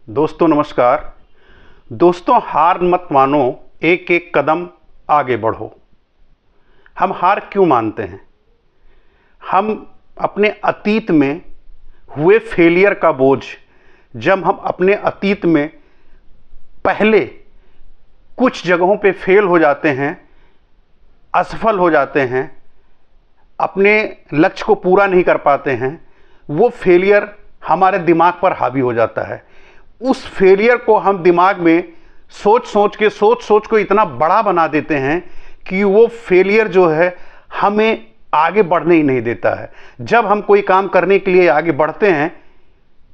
दोस्तों नमस्कार। दोस्तों, हार मत मानो, एक एक कदम आगे बढ़ो। हम हार क्यों मानते हैं? हम अपने अतीत में हुए फेलियर का बोझ, जब हम अपने अतीत में पहले कुछ जगहों पे फेल हो जाते हैं, असफल हो जाते हैं, अपने लक्ष्य को पूरा नहीं कर पाते हैं, वो फेलियर हमारे दिमाग पर हावी हो जाता है। उस फेलियर को हम दिमाग में सोच सोच को इतना बड़ा बना देते हैं कि वो फेलियर जो है हमें आगे बढ़ने ही नहीं देता है। जब हम कोई काम करने के लिए आगे बढ़ते हैं,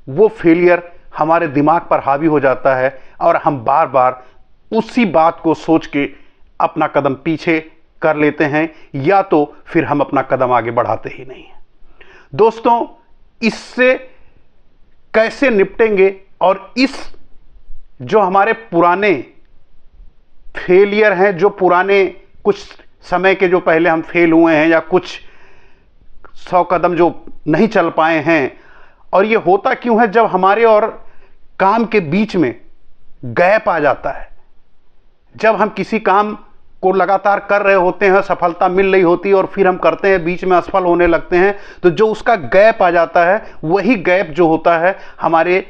वो फेलियर हमारे दिमाग पर हावी हो जाता है और हम बार बार उसी बात को सोच के अपना कदम पीछे कर लेते हैं, या तो फिर हम अपना कदम आगे बढ़ाते ही नहीं हैं। दोस्तों, इससे कैसे निपटेंगे और इस जो हमारे पुराने फेलियर हैं, जो पुराने कुछ समय के जो पहले हम फेल हुए हैं, या कुछ 100 कदम जो नहीं चल पाए हैं, और ये होता क्यों है? जब हमारे और काम के बीच में गैप आ जाता है, जब हम किसी काम को लगातार कर रहे होते हैं, सफलता मिल रही होती है और फिर हम करते हैं, बीच में असफल होने लगते हैं, तो जो उसका गैप आ जाता है, वही गैप जो होता है हमारे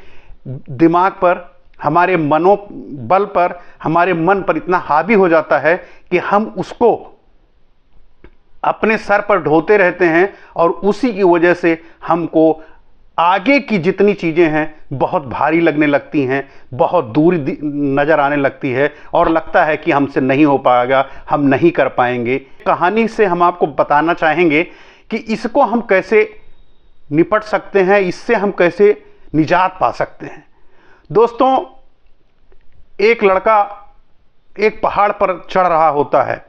दिमाग पर, हमारे मनोबल पर, हमारे मन पर इतना हावी हो जाता है कि हम उसको अपने सर पर ढोते रहते हैं, और उसी की वजह से हमको आगे की जितनी चीज़ें हैं बहुत भारी लगने लगती हैं, बहुत दूर नज़र आने लगती है, और लगता है कि हमसे नहीं हो पाएगा, हम नहीं कर पाएंगे। कहानी से हम आपको बताना चाहेंगे कि इसको हम कैसे निपट सकते हैं, इससे हम कैसे निजात पा सकते हैं। दोस्तों, एक लड़का एक पहाड़ पर चढ़ रहा होता है।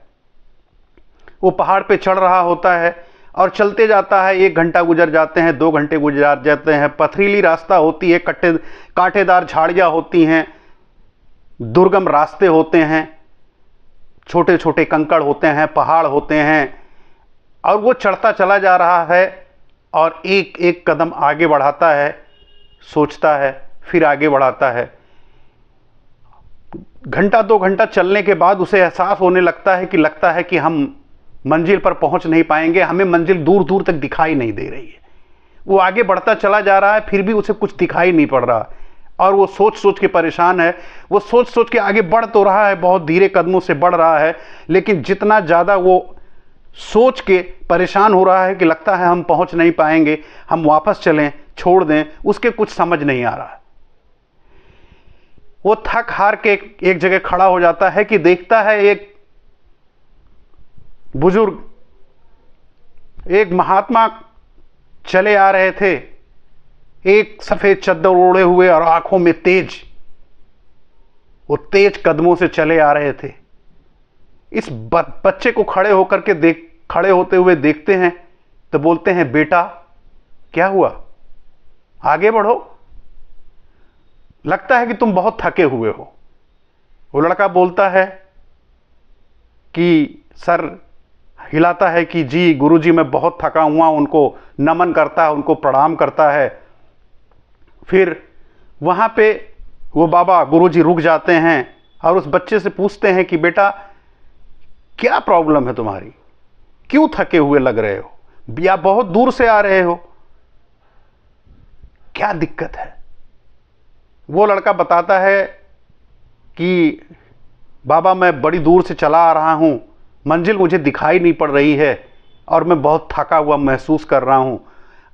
वो पहाड़ पे चढ़ रहा होता है और चलते जाता है। 1 घंटा गुजर जाते हैं, 2 घंटे गुजर जाते हैं। पथरीली रास्ता होती है, कांटेदार झाड़ियाँ होती हैं, दुर्गम रास्ते होते हैं, छोटे छोटे कंकड़ होते हैं, पहाड़ होते हैं, और वो चढ़ता चला जा रहा है और एक एक कदम आगे बढ़ाता है, सोचता है, फिर आगे बढ़ाता है। घंटा 2 घंटा चलने के बाद उसे एहसास होने लगता है कि हम मंजिल पर पहुंच नहीं पाएंगे, हमें मंजिल दूर दूर तक दिखाई नहीं दे रही है। वो आगे बढ़ता चला जा रहा है, फिर भी उसे कुछ दिखाई नहीं पड़ रहा, और वो सोच सोच के परेशान है। वो सोच सोच के आगे बढ़ तो रहा है, बहुत धीरे कदमों से बढ़ रहा है, लेकिन जितना ज़्यादा वो सोच के परेशान हो रहा है कि लगता है हम पहुंच नहीं पाएंगे, हम वापस चलें, छोड़ दें, उसके कुछ समझ नहीं आ रहा है। वो थक हार के एक जगह खड़ा हो जाता है कि देखता है एक बुजुर्ग, एक महात्मा चले आ रहे थे, एक सफेद चद्दर ओढ़े हुए और आंखों में तेज। वो तेज कदमों से चले आ रहे थे। इस बच्चे को खड़े होते हुए देखते हैं तो बोलते हैं, बेटा क्या हुआ, आगे बढ़ो, लगता है कि तुम बहुत थके हुए हो। वो लड़का बोलता है कि सर हिलाता है कि जी गुरुजी मैं बहुत थका हुआ। उनको नमन करता है, उनको प्रणाम करता है। फिर वहाँ पे वो बाबा गुरुजी रुक जाते हैं और उस बच्चे से पूछते हैं कि बेटा क्या प्रॉब्लम है तुम्हारी, क्यों थके हुए लग रहे हो, या बहुत दूर से आ रहे हो, क्या दिक्कत है? वो लड़का बताता है कि बाबा मैं बड़ी दूर से चला आ रहा हूँ, मंजिल मुझे दिखाई नहीं पड़ रही है और मैं बहुत थका हुआ महसूस कर रहा हूँ।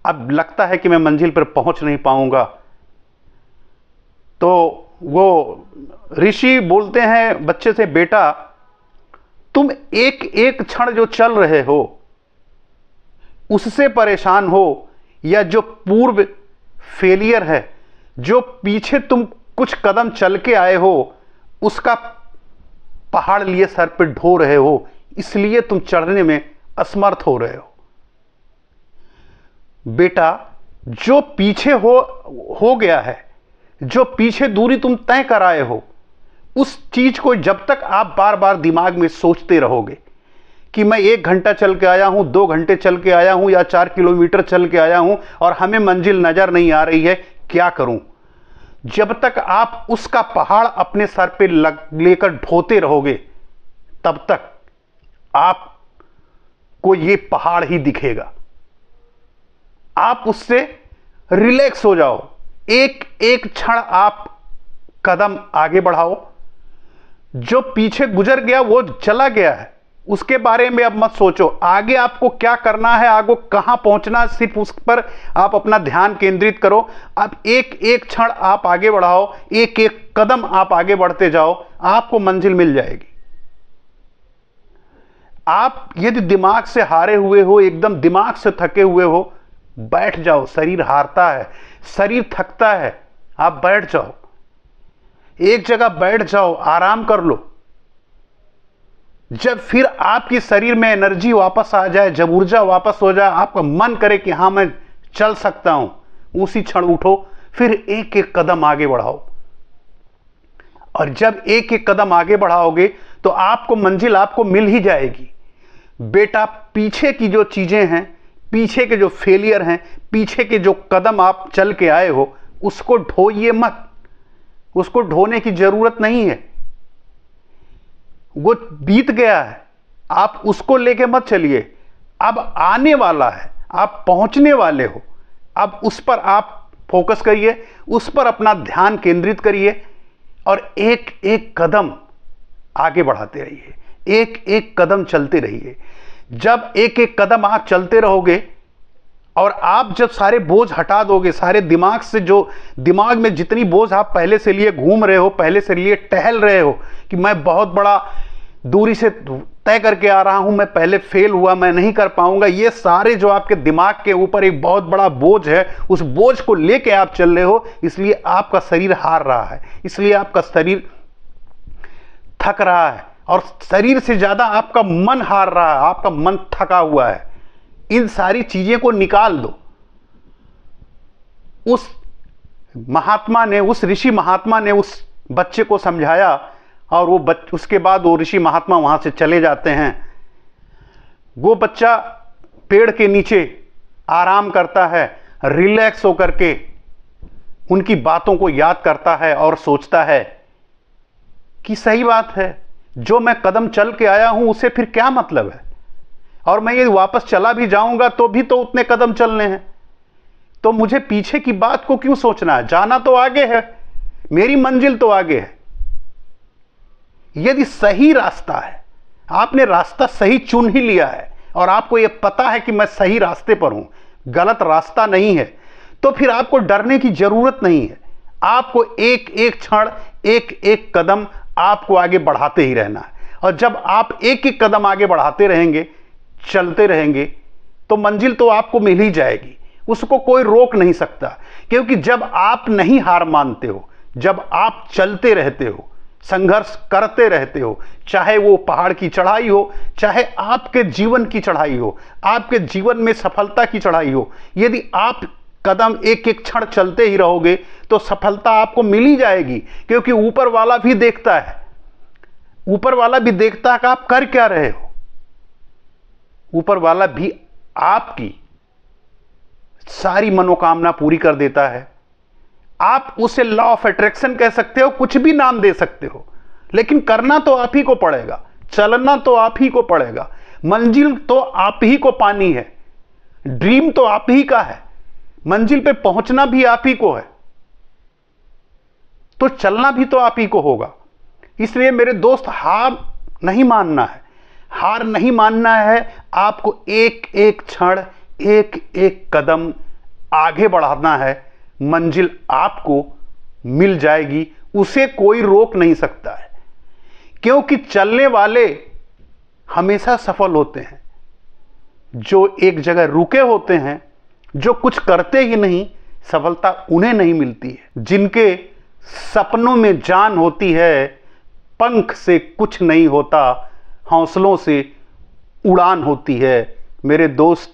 अब लगता है कि मैं मंजिल पर पहुँच नहीं पाऊँगा। तो वो ऋषि बोलते हैं बच्चे से, बेटा तुम एक एक क्षण जो चल रहे हो उससे परेशान हो, या जो पूर्व फेलियर है, जो पीछे तुम कुछ कदम चल के आए हो, उसका पहाड़ लिए सर पे ढो रहे हो, इसलिए तुम चढ़ने में असमर्थ हो रहे हो। बेटा जो पीछे हो गया है, जो पीछे दूरी तुम तय कराए हो, उस चीज को जब तक आप बार बार दिमाग में सोचते रहोगे कि मैं 1 घंटा चल के आया हूं, 2 घंटे चल के आया हूं, या 4 किलोमीटर चल के आया हूं और हमें मंजिल नजर नहीं आ रही है, क्या करूं, जब तक आप उसका पहाड़ अपने सर पे लेकर ढोते रहोगे, तब तक आपको ये पहाड़ ही दिखेगा। आप उससे रिलैक्स हो जाओ, एक एक क्षण आप कदम आगे बढ़ाओ। जो पीछे गुजर गया वो चला गया है, उसके बारे में अब मत सोचो। आगे आपको क्या करना है, आगे कहां पहुंचना है, सिर्फ उस पर आप अपना ध्यान केंद्रित करो। अब एक एक क्षण आप आगे बढ़ाओ, एक एक कदम आप आगे बढ़ते जाओ, आपको मंजिल मिल जाएगी। आप यदि दिमाग से हारे हुए हो, एकदम दिमाग से थके हुए हो, बैठ जाओ। शरीर हारता है, शरीर थकता है, आप बैठ जाओ, एक जगह बैठ जाओ, आराम कर लो। जब फिर आपके शरीर में एनर्जी वापस आ जाए, जब ऊर्जा वापस हो जाए, आपका मन करे कि हां मैं चल सकता हूं, उसी क्षण उठो, फिर एक एक कदम आगे बढ़ाओ। और जब एक एक कदम आगे बढ़ाओगे तो आपको मंजिल आपको मिल ही जाएगी। बेटा, पीछे की जो चीजें हैं, पीछे के जो फेलियर हैं, पीछे के जो कदम आप चल के आए हो, उसको ढोइए मत। उसको ढोने की जरूरत नहीं है, वो बीत गया है, आप उसको लेके मत चलिए। अब आने वाला है, आप पहुंचने वाले हो, अब उस पर आप फोकस करिए, उस पर अपना ध्यान केंद्रित करिए और एक एक कदम आगे बढ़ाते रहिए, एक एक कदम चलते रहिए। जब एक एक कदम आप चलते रहोगे और आप जब सारे बोझ हटा दोगे, सारे दिमाग से, जो दिमाग में जितनी बोझ आप पहले से लिए घूम रहे हो, पहले से लिए टहल रहे हो कि मैं बहुत बड़ा दूरी से तय करके आ रहा हूं, मैं पहले फेल हुआ, मैं नहीं कर पाऊंगा, ये सारे जो आपके दिमाग के ऊपर एक बहुत बड़ा बोझ है, उस बोझ को लेके आप चल रहे हो, इसलिए आपका शरीर हार रहा है, इसलिए आपका शरीर थक रहा है, और शरीर से ज्यादा आपका मन हार रहा है, आपका मन थका हुआ है। इन सारी चीजें को निकाल दो। उस महात्मा ने, उस ऋषि महात्मा ने उस बच्चे को समझाया, और वो उसके बाद वो ऋषि महात्मा वहां से चले जाते हैं। वो बच्चा पेड़ के नीचे आराम करता है, रिलैक्स होकर के उनकी बातों को याद करता है और सोचता है कि सही बात है, जो मैं कदम चल के आया हूं उसे फिर क्या मतलब है, और मैं ये वापस चला भी जाऊंगा तो भी तो उतने कदम चलने हैं, तो मुझे पीछे की बात को क्यों सोचना है, जाना तो आगे है, मेरी मंजिल तो आगे है। यदि सही रास्ता है, आपने रास्ता सही चुन ही लिया है और आपको यह पता है कि मैं सही रास्ते पर हूं, गलत रास्ता नहीं है, तो फिर आपको डरने की जरूरत नहीं है। आपको एक एक क्षण, एक एक कदम आपको आगे बढ़ाते ही रहना है। और जब आप एक एक कदम आगे बढ़ाते रहेंगे, चलते रहेंगे, तो मंजिल तो आपको मिल ही जाएगी, उसको कोई रोक नहीं सकता। क्योंकि जब आप नहीं हार मानते हो, जब आप चलते रहते हो, संघर्ष करते रहते हो, चाहे वो पहाड़ की चढ़ाई हो, चाहे आपके जीवन की चढ़ाई हो, आपके जीवन में सफलता की चढ़ाई हो, यदि आप कदम एक एक क्षण चलते ही रहोगे तो सफलता आपको मिल ही जाएगी। क्योंकि ऊपर वाला भी देखता है, ऊपर वाला भी देखता है कि आप कर क्या रहे हो, ऊपर वाला भी आपकी सारी मनोकामना पूरी कर देता है। आप उसे लॉ ऑफ अट्रैक्शन कह सकते हो, कुछ भी नाम दे सकते हो, लेकिन करना तो आप ही को पड़ेगा, चलना तो आप ही को पड़ेगा, मंजिल तो आप ही को पानी है, ड्रीम तो आप ही का है, मंजिल पे पहुंचना भी आप ही को है, तो चलना भी तो आप ही को होगा। इसलिए मेरे दोस्त, हार नहीं मानना है, हार नहीं मानना है, आपको एक एक क्षण, एक एक कदम आगे बढ़ाना है, मंजिल आपको मिल जाएगी, उसे कोई रोक नहीं सकता है। क्योंकि चलने वाले हमेशा सफल होते हैं, जो एक जगह रुके होते हैं, जो कुछ करते ही नहीं, सफलता उन्हें नहीं मिलती है। जिनके सपनों में जान होती है, पंख से कुछ नहीं होता, हौसलों से उड़ान होती है। मेरे दोस्त,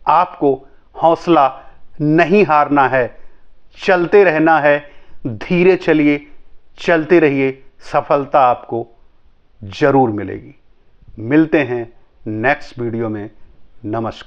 आपको हौसला नहीं हारना है, चलते रहना है, धीरे चलिए, चलते रहिए, सफलता आपको जरूर मिलेगी। मिलते हैं नेक्स्ट वीडियो में। नमस्कार।